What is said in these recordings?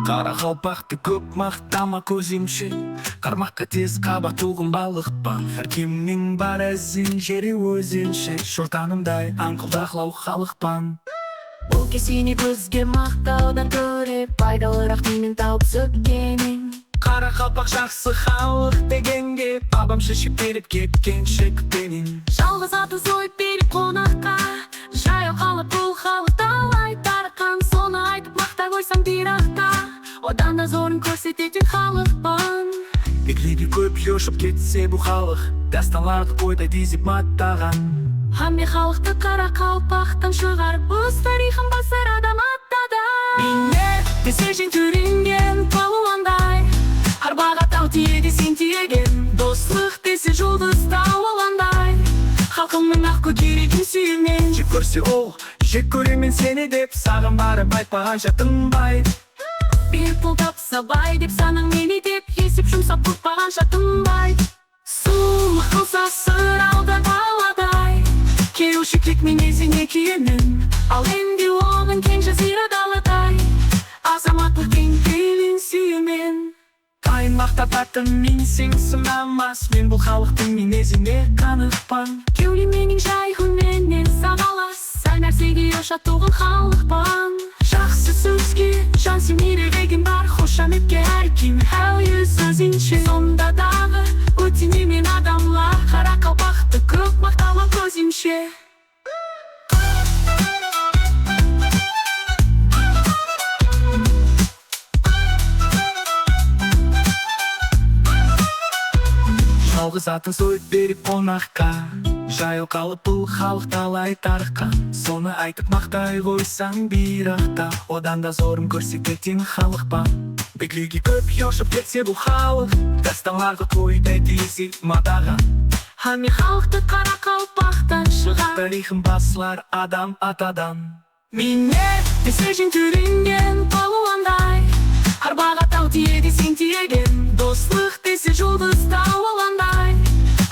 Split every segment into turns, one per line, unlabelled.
Қарақалпақты көп мақтама көзімше, қармаққа тез қаба туғын балықпан. Әркімнің бар әзін жері өзінше, шортанымдай аңқылдақлау халықпан.
Бұл кесені көзге мақтаудан көре, пайдалырақ менің тауып сөккенің.
Қарақалпақ жақсы халық дегенге, бабам шешіп беріп кеткен шекпенін.
Жалғыз аты зойып беріп қонаққа, жаяу қалып бұл халық талай тарқан. Соны айтып мақта қойсам бірақта, одан да зорын көрсететін халықпан.
Беглеге көп жошып кетсе бұл халық, дастанларды қойдай дезіп маттаған.
Хамме халықты Қарақалпақтан шығарып, өз тарихын басар адам аттады. Міне десежін түрінген палуандай, арбаға тау тиеді сен тиеген. Достық десе жұлдыз тауыландай, халқымның ақ көтеретін сүйімен.
Жек көрсе ол, жек көремен сені деп, саған барып айтпаған жатынбай.
Bir pul тапса бай деп, санаң мені деп, есеп жұмсап бұтпаған жатынбай. Сұлық қылса сыр алда баладай, келушілік мінезіне киенің. Ал енді оның кең жазира даладай, азаматтық кең пейілін сүйімен.
Қайын мақтап аттың менсең сынамас, мен бұл халықтың мінезіне қанықпан.
Кеулі менің жай хүнменен сағалас, сәл нәрсеге ошат туғын халықпан.
Жақсы сөзге
жан сүймейді деген бар, қошаметке әркім әу өз өзінше. Сонда дағы өтінемен адамлар, Қарақалпақты көп мақтама көзімше.
Жалғыз атын сойып беріп қонаққа, жаяу қалып бұл халық талай тарыққа. Соны айтып мақтай қойсаң бірақта, одан да зорын көрсететін халықпан. Беглеге көп жошып кетсе бұл халық, дастанларға қойдай дезіп маттаған.
Хамме халықты Қарақалпақтан шығар,
Тарихын басылар адам атадан.
Міне десежін түрінген палуандай, арбаға тау тиеді сен тиеген. Достық десе жұлдыз тауыландай,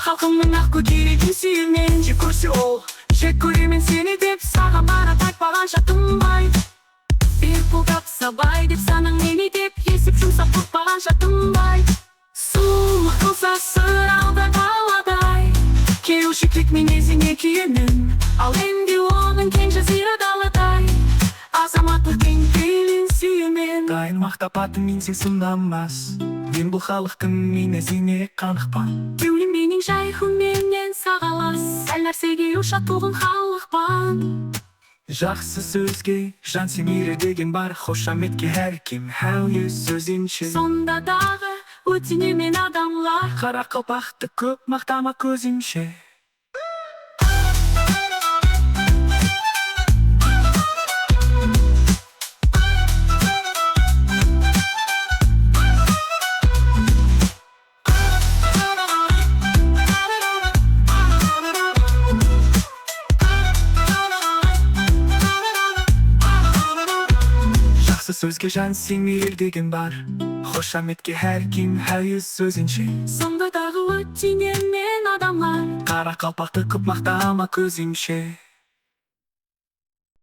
халқымның ақ көтеретін сүйімен.
Жек көрсе ол,
жек көремен сені деп, саған барып айтпаған жатынбай. Bir pul тапса бай деп, санаң мені деп, есеп жұмсап бұтпаған жатынбай. Сұлық қылса сыр алда баладай, келушілік мінезіне киенің. Ал енді оның кең жазира даладай, азаматтық кең пейілін сүйімен.
Қайын мақтап атын менсең сынамас, мен бұл халықтың мінезіне қанықпан.
Кеулі менің жай хүнменен сағалас, сәл нәрсеге ошат туғын халықпан.
Жақсы сөзге жан сүймейді деген бар, қошаметке әркім әу өз өзінше.
Сонда дағы өтінемен адамлар,
Қарақалпақты көп мақтама көзімше. Жақсы сөзге жан сүймейді деген бар, қошаметке әркім әу өз өзінше.
Сонда дағы өтінемен адамлар,
Қарақалпақты көп мақтама көзімше.